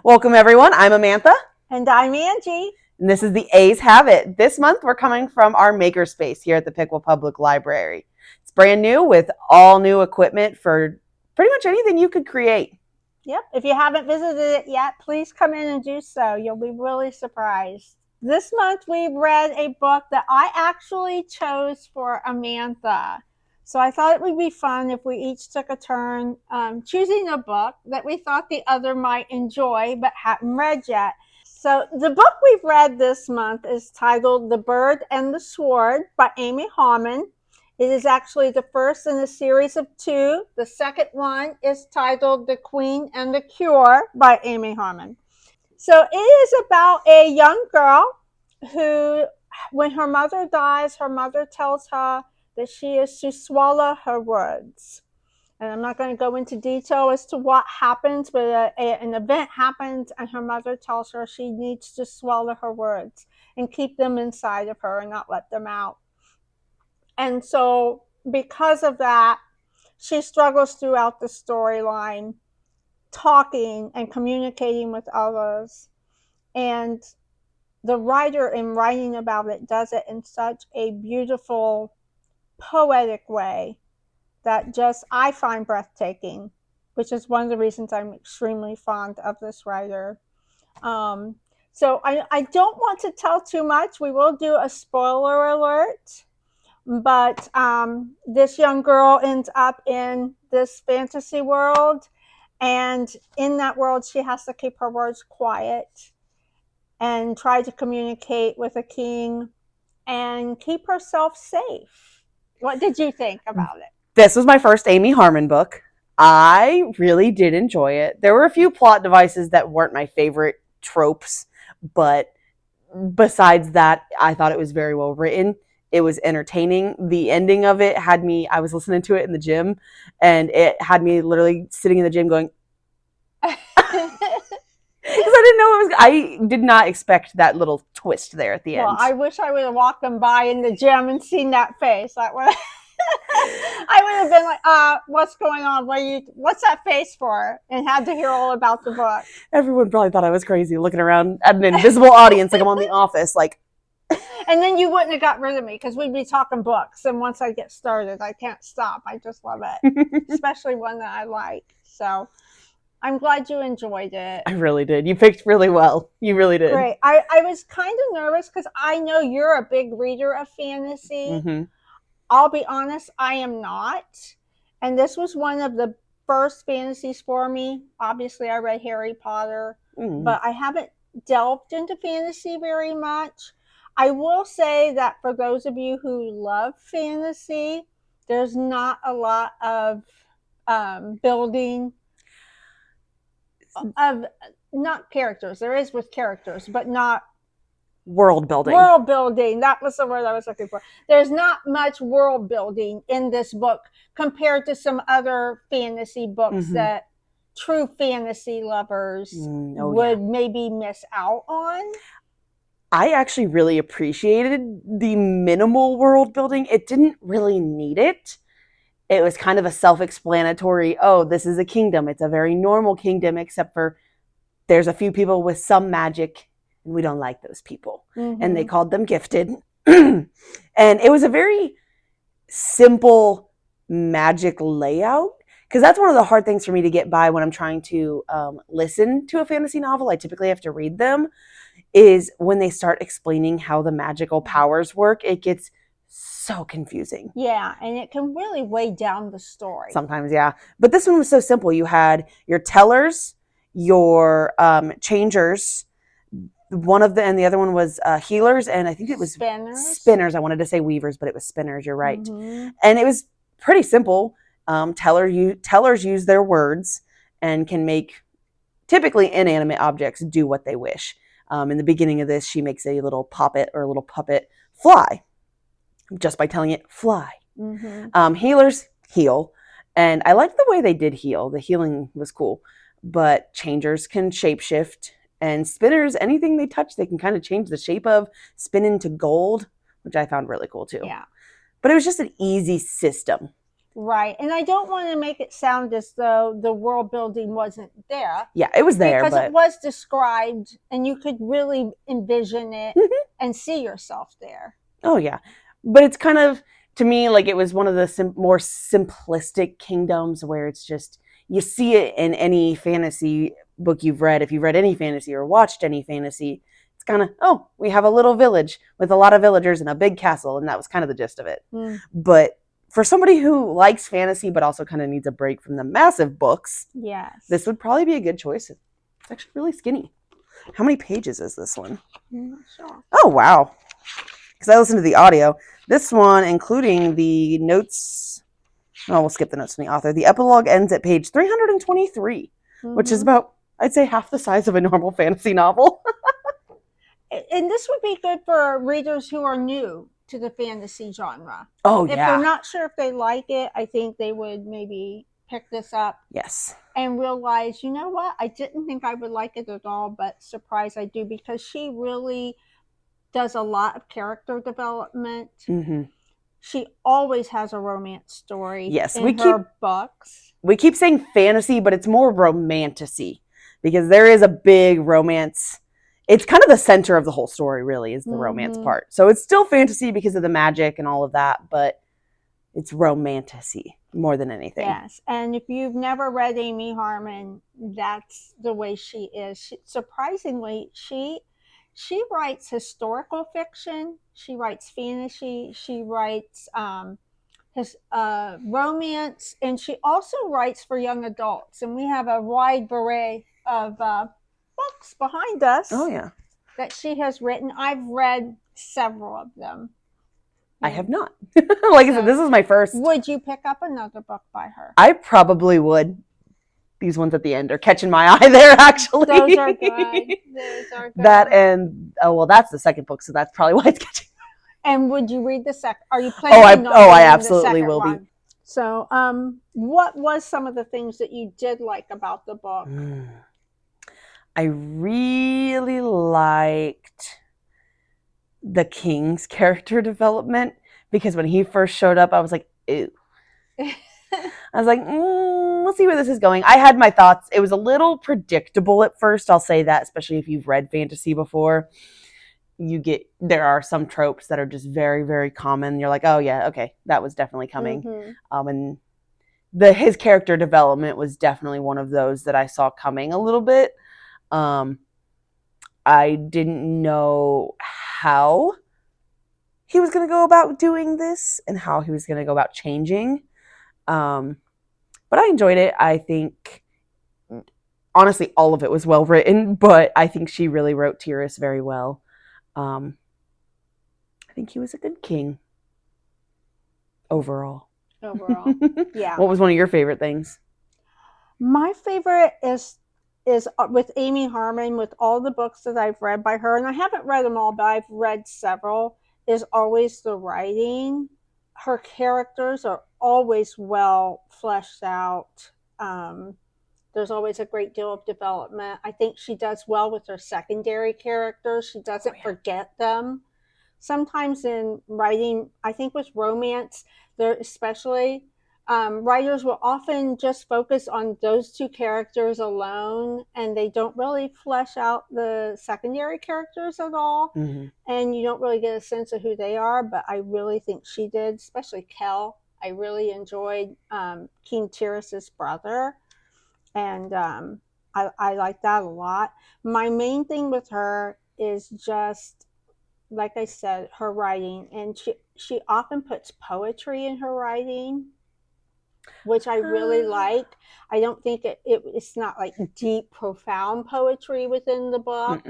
Welcome, everyone. I'm Amantha. And I'm Angie. And this is the A's Have It. This month, we're coming from our makerspace here at the Piqua Public Library. It's brand new with all new equipment for pretty much anything you could create. Yep. If you haven't visited it yet, please come in and do so. You'll be really surprised. This month, we've read a book that I actually chose for Amantha. So I thought it would be fun if we each took a turn choosing a book that we thought the other might enjoy but hadn't read yet. So the book we've read this month is titled The Bird and the Sword by Amy Harmon. It is actually the first in a series of two. The second one is titled The Queen and the Cure by Amy Harmon. So it is about a young girl who, when her mother dies, her mother tells her that she is to swallow her words. And I'm not going to go into detail as to what happens, but an event happens and her mother tells her she needs to swallow her words and keep them inside of her and not let them out. And so because of that, she struggles throughout the storyline, talking and communicating with others. And the writer, in writing about it, does it in such a beautiful, poetic way that just I find breathtaking, which is one of the reasons I'm extremely fond of this writer. So I don't want to tell too much. We will do a spoiler alert. But this young girl ends up in this fantasy world. And in that world, she has to keep her words quiet and try to communicate with a king and keep herself safe. What did you think about it? This was my first Amy Harmon book. I really did enjoy it. There were a few plot devices that weren't my favorite tropes, but besides that, I thought it was very well written. It was entertaining. The ending of it had me, I was listening to it in the gym, and it had me literally sitting in the gym going, because I didn't know it was, I did not expect that little twist there at the end. Well, I wish I would have walked them by in the gym and seen that face. That would I would have been like, what's going on? What's that face for? And had to hear all about the book. Everyone probably thought I was crazy looking around at an invisible audience like I'm on The Office, like. And then you wouldn't have got rid of me because we'd be talking books. And once I get started, I can't stop. I just love it, especially one that I like. So I'm glad you enjoyed it. I really did. You picked really well. You really did. Great. I was kind of nervous because I know you're a big reader of fantasy. Mm-hmm. I'll be honest, I am not. And this was one of the first fantasies for me. Obviously, I read Harry Potter, but I haven't delved into fantasy very much. I will say that for those of you who love fantasy, there's not a lot of building of not characters. There is with characters, but not world building. World building. That was the word I was looking for. There's not much world building in this book compared to some other fantasy books that true fantasy lovers would maybe miss out on. I actually really appreciated the minimal world building. It didn't really need it. It was kind of a self-explanatory, oh, this is a kingdom. It's a very normal kingdom, except for there's a few people with some magic, and we don't like those people. And they called them gifted. And it was a very simple magic layout, because that's one of the hard things for me to get by when I'm trying to listen to a fantasy novel. I typically have to read them, is when they start explaining how the magical powers work, it gets so confusing. Yeah, and it can really weigh down the story. Sometimes, yeah. But this one was so simple. You had your tellers, your changers, one of the, and the other one was healers, and I think it was spinners. I wanted to say weavers, but it was spinners. You're right. And it was pretty simple. Tellers use their words and can make typically inanimate objects do what they wish. In the beginning of this, she makes a little poppet or a little puppet fly just by telling it fly. Healers heal, and I liked the way they did heal. The healing was cool. But changers can shapeshift, and spinners, anything they touch, they can kind of change the shape of, spin into gold, which I found really cool too. Yeah. But it was just an easy system. Right. And I don't want to make it sound as though the world building wasn't there. Yeah, it was there. Because but... it was described and you could really envision it and see yourself there. Oh, yeah. But it's kind of, to me, like it was one of the more simplistic kingdoms where it's just, you see it in any fantasy book you've read. If you've read any fantasy or watched any fantasy, it's kind of, oh, we have a little village with a lot of villagers and a big castle. And that was kind of the gist of it. But for somebody who likes fantasy but also kind of needs a break from the massive books, yes, this would probably be a good choice. It's actually really skinny. How many pages is this one? I'm not sure. Oh, wow. Because I listened to the audio. This one, including the notes, we'll skip the notes from the author. The epilogue ends at page 323, which is about, I'd say, half the size of a normal fantasy novel. And this would be good for readers who are new to the fantasy genre. Oh, if they're not sure if they like it, I think they would maybe pick this up. Yes. And realize, you know what? I didn't think I would like it at all, but surprise, I do, because she really does a lot of character development. She always has a romance story in her books. We keep saying fantasy, but it's more romantasy because there is a big romance. It's kind of the center of the whole story, really, is the romance part. So it's still fantasy because of the magic and all of that, but it's romantasy more than anything. Yes, and if you've never read Amy Harmon, that's the way she is. Surprisingly, she writes historical fiction, she writes fantasy, she writes romance, and she also writes for young adults. And we have a wide array of books behind us. Oh, yeah. That she has written. I've read several of them. I have not. Like I said, this is my first. Would you pick up another book by her? I probably would. These ones at the end are catching my eye there, actually. Those are good. Those are good. That and, that's the second book, so that's probably why it's catching my eye. And would you read the second? Are you planning on I absolutely will be. So, what was some of the things that you did like about the book? I really liked the king's character development because when he first showed up, I was like, ew. I was like, we'll see where this is going. I had my thoughts. It was a little predictable at first. I'll say that, especially if you've read fantasy before. There are some tropes that are just very, very common. You're like, oh yeah, okay, that was definitely coming. And his character development was definitely one of those that I saw coming a little bit. I didn't know how he was going to go about doing this and how he was going to go about changing. But I enjoyed it. I think, honestly, all of it was well written, but I think she really wrote Tyrus very well. I think he was a good king overall. Yeah. What was one of your favorite things? My favorite is with Amy Harmon, with all the books that I've read by her, and I haven't read them all, but I've read several, is always the writing. Her characters are always well fleshed out. There's always a great deal of development. I think she does well with her secondary characters. She doesn't forget them. Sometimes in writing, I think with romance, there especially, writers will often just focus on those two characters alone, and they don't really flesh out the secondary characters at all. And you don't really get a sense of who they are, but I really think she did, especially Kel. I really enjoyed King Tyrus's brother, and I like that a lot. My main thing with her is just, like I said, her writing, and she often puts poetry in her writing, which I really like. I don't think it's not like deep, profound poetry within the book,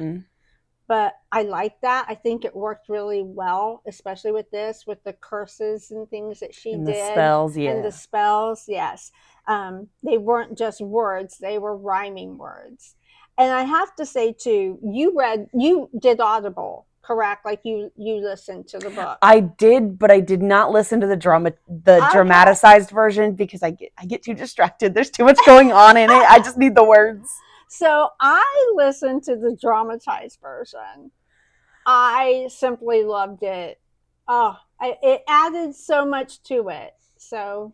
but I like that. I think it worked really well, especially with this, with the curses and things that she did. The spells, yeah. And the spells, yes. They weren't just words, they were rhyming words. And I have to say, too, you did Audible, correct? Like you listened to the book. I did, but I did not listen to the dramatized version because I get too distracted. There's too much going on in it. I just need the words. So I listened to the dramatized version. I simply loved it. Oh, it added so much to it. So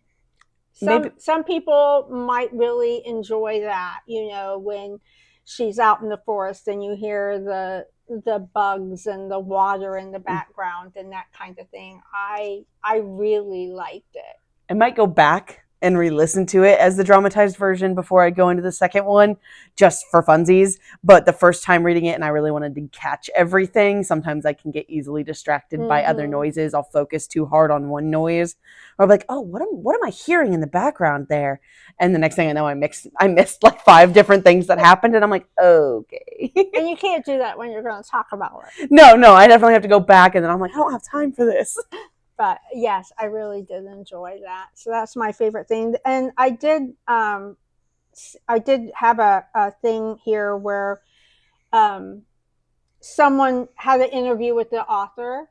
Some people might really enjoy that, when she's out in the forest and you hear the bugs and the water in the background and that kind of thing. I really liked it. I might go back and re-listen to it as the dramatized version before I go into the second one, just for funsies. But the first time reading it and I really wanted to catch everything, sometimes I can get easily distracted by other noises. I'll focus too hard on one noise. Or I'm like, oh, what am I hearing in the background there? And the next thing I know, I missed like 5 different things that happened. And I'm like, okay. And you can't do that when you're going to talk about it. No, I definitely have to go back. And then I'm like, I don't have time for this. But yes, I really did enjoy that. So that's my favorite thing. And I did have a thing here where someone had an interview with the author.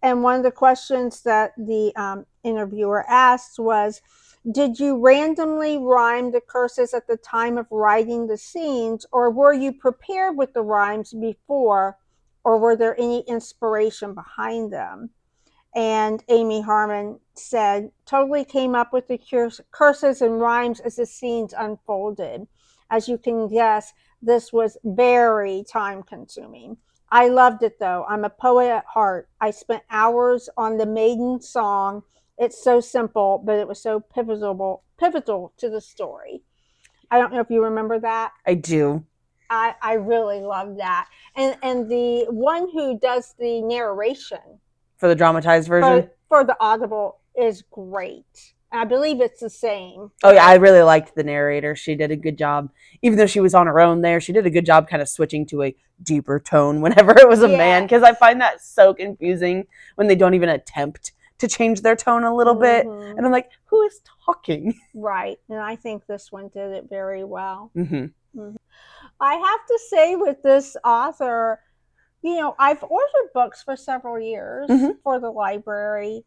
And one of the questions that the interviewer asked was, did you randomly rhyme the curses at the time of writing the scenes, or were you prepared with the rhymes before, or were there any inspiration behind them? And Amy Harmon said, totally came up with the curses and rhymes as the scenes unfolded. As you can guess, this was very time consuming. I loved it though. I'm a poet at heart. I spent hours on the maiden song. It's so simple, but it was so pivotal to the story. I don't know if you remember that. I do. I really love that. And the one who does the narration for the dramatized version? For the Audible is great. I believe it's the same. Oh, yeah. I really liked the narrator. She did a good job. Even though she was on her own there, she did a good job kind of switching to a deeper tone whenever it was a man. Because I find that so confusing when they don't even attempt to change their tone a little bit. And I'm like, who is talking? Right. And I think this one did it very well. I have to say with this author, I've ordered books for several years for the library,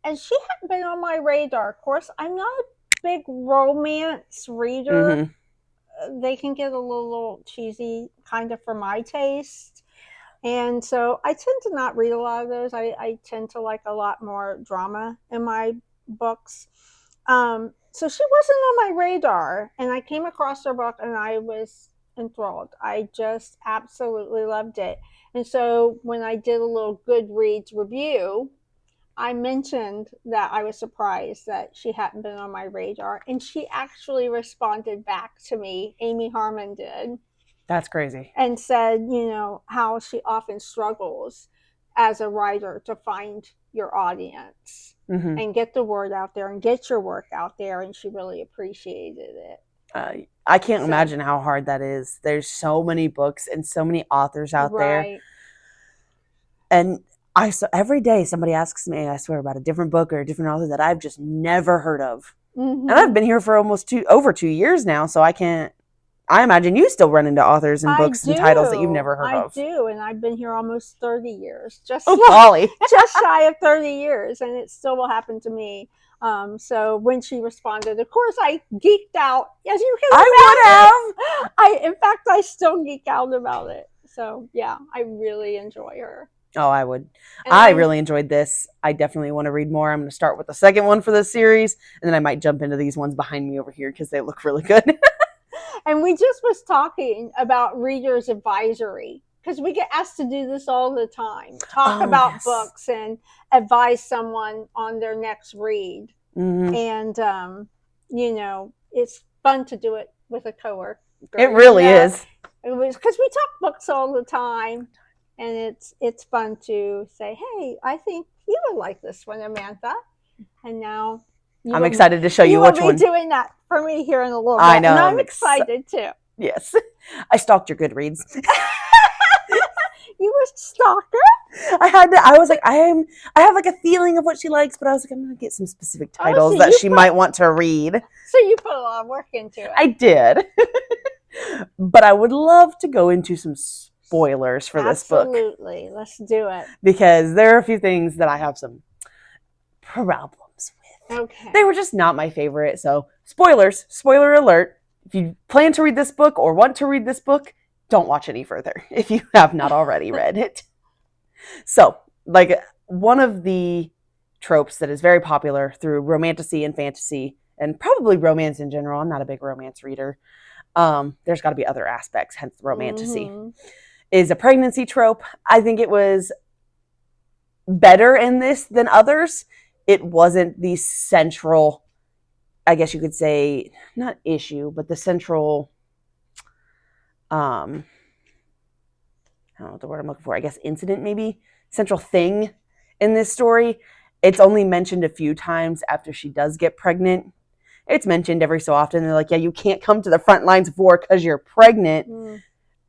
and she hadn't been on my radar. Of course, I'm not a big romance reader. They can get a little cheesy kind of for my taste. And so I tend to not read a lot of those. I tend to like a lot more drama in my books. So she wasn't on my radar, and I came across her book and I was enthralled. I just absolutely loved it. And so when I did a little Goodreads review, I mentioned that I was surprised that she hadn't been on my radar. And she actually responded back to me, Amy Harmon did. That's crazy. And said, how she often struggles as a writer to find your audience and get the word out there and get your work out there. And she really appreciated it. I can't imagine how hard that is. There's so many books and so many authors out there. And every day somebody asks me, I swear, about a different book or a different author that I've just never heard of. And I've been here for almost over 2 years now, so I imagine you still run into authors and books and titles that you've never heard of. I do, and I've been here almost 30 years. Just shy of 30 years, and it still will happen to me. So when she responded, of course, I geeked out. As you can imagine, in fact, I still geek out about it. So yeah, I really enjoy her. Oh, I would. I really enjoyed this. I definitely want to read more. I'm going to start with the second one for this series, and then I might jump into these ones behind me over here because they look really good. And we just was talking about Reader's Advisory, because we get asked to do this all the time. Talk about books and advise someone on their next read. And, it's fun to do it with a coworker. It really is. Because we talk books all the time. And it's fun to say, hey, I think you would like this one, Amantha. And now I'm excited to show you which one. You will be doing that for me here in a little bit. I know. And I'm excited too. Yes. I stalked your Goodreads. You were a stalker? I was like, I have like a feeling of what she likes, but I was like, I'm going to get some specific titles that she might want to read. So you put a lot of work into it. I did. But I would love to go into some spoilers for this book. Absolutely. Let's do it. Because there are a few things that I have some problems with. Okay. They were just not my favorite. So spoilers, spoiler alert. If you plan to read this book or want to read this book, don't watch any further if you have not already read it. So, like, one of the tropes that is very popular through romantasy and fantasy and probably romance in general. I'm not a big romance reader. There's got to be other aspects, hence the romantasy, is a pregnancy trope. I think it was better in this than others. It wasn't the central, I guess you could say, not issue, but the central, I don't know what the word I'm looking for, I guess incident maybe, central thing in this story. It's only mentioned a few times after she does get pregnant. It's mentioned every so often. They're like, yeah, you can't come to the front lines of war because you're pregnant.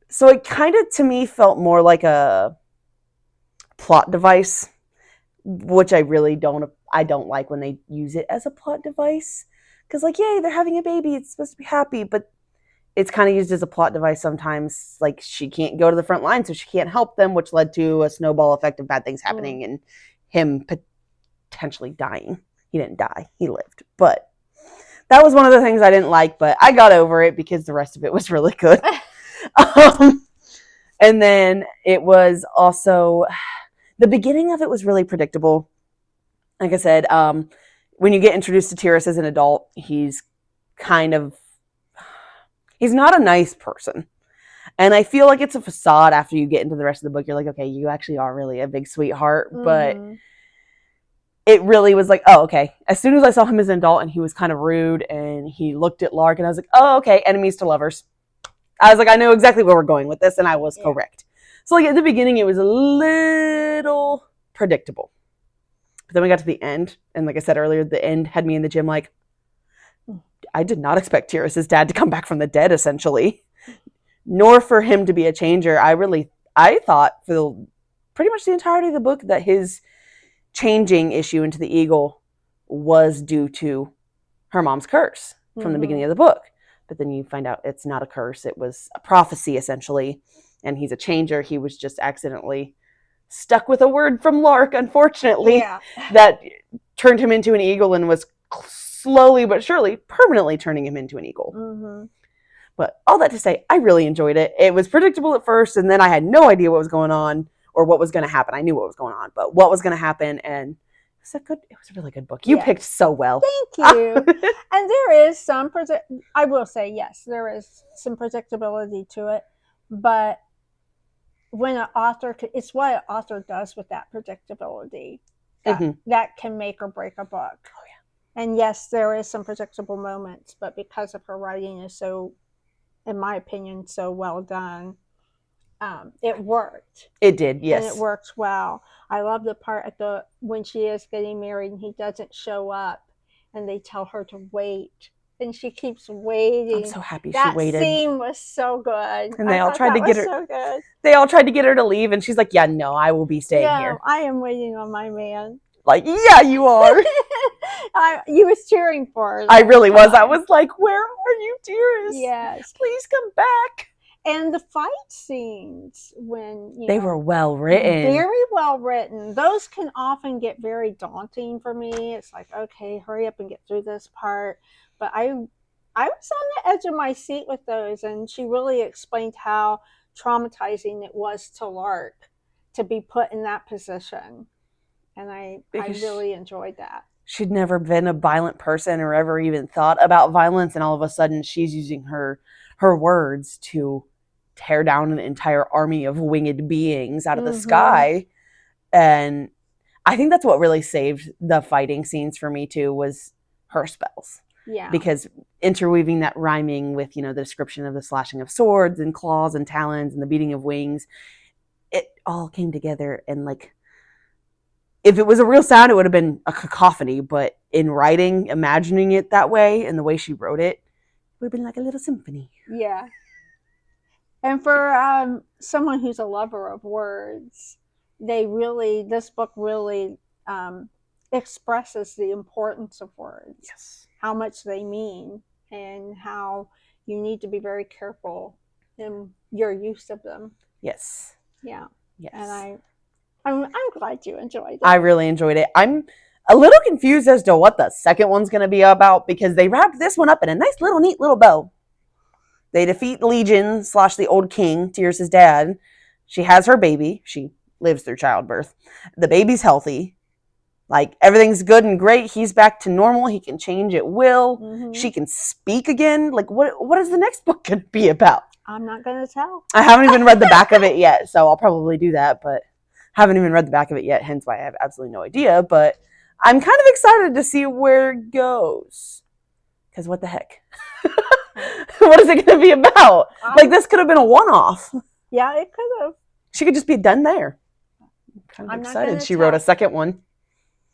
So it kind of, to me, felt more like a plot device, which I really don't like when they use it as a plot device. Because, like, yay, they're having a baby. It's supposed to be happy. But it's kind of used as a plot device sometimes. Like, she can't go to the front line, so she can't help them, which led to a snowball effect of bad things happening and him potentially dying. He didn't die. He lived. But that was one of the things I didn't like, but I got over it because the rest of it was really good. And then it was also, the beginning of it was really predictable. Like I said, when you get introduced to Tyrus as an adult, he's not a nice person. And I feel like it's a facade after you get into the rest of the book. You're like, okay, you actually are really a big sweetheart. But it really was like, oh, okay. As soon as I saw him as an adult and he was kind of rude and he looked at Lark and I was like, oh, okay, enemies to lovers. I was like, I know exactly where we're going with this, and I was correct. So, like, at the beginning, it was a little predictable. But then we got to the end, and like I said earlier, the end had me in the gym like, I did not expect Tyrus's dad to come back from the dead, essentially, nor for him to be a changer. I thought for pretty much the entirety of the book that his changing issue into the eagle was due to her mom's curse from the beginning of the book. But then you find out it's not a curse. It was a prophecy, essentially. And he's a changer. He was just accidentally stuck with a word from Lark, unfortunately, that turned him into an eagle and was slowly but surely permanently turning him into an eagle. But all that to say, I really enjoyed it. It was predictable at first, and then I had no idea what was going on or what was going to happen. I knew what was going on, but what was going to happen, and it was a really good book. You picked so well. Thank you. And there is some, I will say, yes, there is some predictability to it. But when an author, it's what an author does with that predictability that can make or break a book. Oh, yeah. And yes, there is some predictable moments, but because of her writing is so, in my opinion, so well done, it worked. It did, yes. And it worked well. I love the part when she is getting married and he doesn't show up and they tell her to wait. And she keeps waiting. I'm so happy she waited. That scene was so good. And they all tried to get her. So good. They all tried to get her to leave, and she's like, "Yeah, no, I will be staying here. I am waiting on my man." Like, yeah, you are. You was cheering for her. I really was. I was like, "Where are you, dearest? Yes, please come back." And the fight scenes, when they were well written, very well written. Those can often get very daunting for me. It's like, okay, hurry up and get through this part. But I was on the edge of my seat with those, and she really explained how traumatizing it was to Lark to be put in that position. And I really enjoyed that. She'd never been a violent person or ever even thought about violence, and all of a sudden she's using her words to tear down an entire army of winged beings out of the sky. And I think that's what really saved the fighting scenes for me too, was her spells. Yeah. Because interweaving that rhyming with, the description of the slashing of swords and claws and talons and the beating of wings, it all came together. And like, if it was a real sound, it would have been a cacophony, but in writing, imagining it that way and the way she wrote it, would have been like a little symphony. Yeah. And for someone who's a lover of words, this book really expresses the importance of words. Yes. How much they mean and how you need to be very careful in your use of them. Yes. Yeah. Yes. And I'm glad you enjoyed it. I really enjoyed it. I'm a little confused as to what the second one's going to be about, because they wrapped this one up in a nice little neat little bow. They defeat Legion / the old king, Tyrus' dad. She has her baby. She lives through childbirth. The baby's healthy. Like, everything's good and great. He's back to normal. He can change at will. Mhm. She can speak again. Like, what is the next book going to be about? I'm not going to tell. I haven't even read the back of it yet, so I'll probably do that, but haven't even read the back of it yet, hence why I have absolutely no idea. But I'm kind of excited to see where it goes. Because what the heck? What is it going to be about? Like, this could have been a one-off. Yeah, it could have. She could just be done there. I'm kind of excited. She wrote a second one.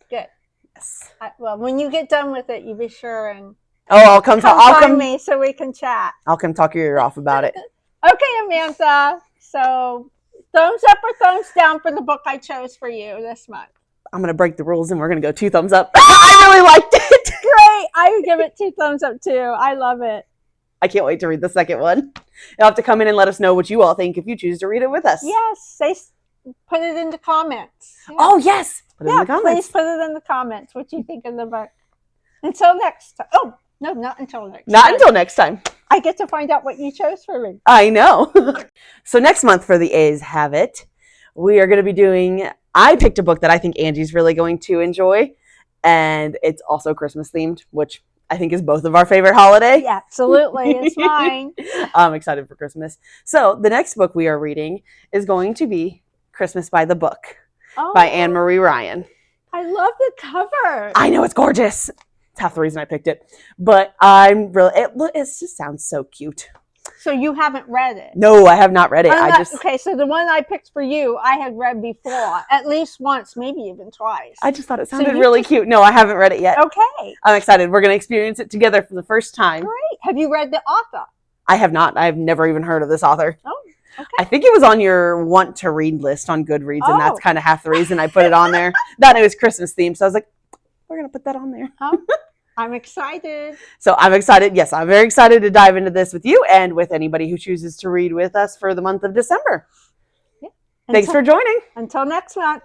Good. Yes. Well, when you get done with it, you be sure and I'll come find me so we can chat. I'll come talk your ear off about it. Okay, Amanda. So, thumbs up or thumbs down for the book I chose for you this month? I'm going to break the rules and we're going to go 2 thumbs up. I really liked it. Great. I would give it 2 thumbs up too. I love it. I can't wait to read the second one. You'll have to come in and let us know what you all think if you choose to read it with us. Yes. Put it in the comments. Yeah. Oh, yes. Put it in the comments. Please put it in the comments what you think of the book. Until next time. Oh, no, not until next time. Not until next time. I get to find out what you chose for me. I know. So next month for the A's Have It, we are going to be doing, I picked a book that I think Angie's really going to enjoy, and it's also Christmas themed, which I think is both of our favorite holiday. Yeah, absolutely. It's mine. I'm excited for Christmas. So the next book we are reading is going to be Christmas by the Book by Anne Marie Ryan. I love the cover. I know, it's gorgeous. It's half the reason I picked it. But I'm really, it just sounds so cute. So you haven't read it? No, I have not read it. Okay, so the one I picked for you, I had read before, at least once, maybe even twice. I just thought it sounded really cute. No, I haven't read it yet. Okay. I'm excited. We're going to experience it together for the first time. Great. Have you read the author? I have not. I've never even heard of this author. Oh, okay. I think it was on your want to read list on Goodreads, and that's kind of half the reason I put it on there. That it was Christmas themed, so I was like, we're going to put that on there. I'm excited. So I'm excited. Yes, I'm very excited to dive into this with you and with anybody who chooses to read with us for the month of December. Yeah. Thanks for joining. Until next month.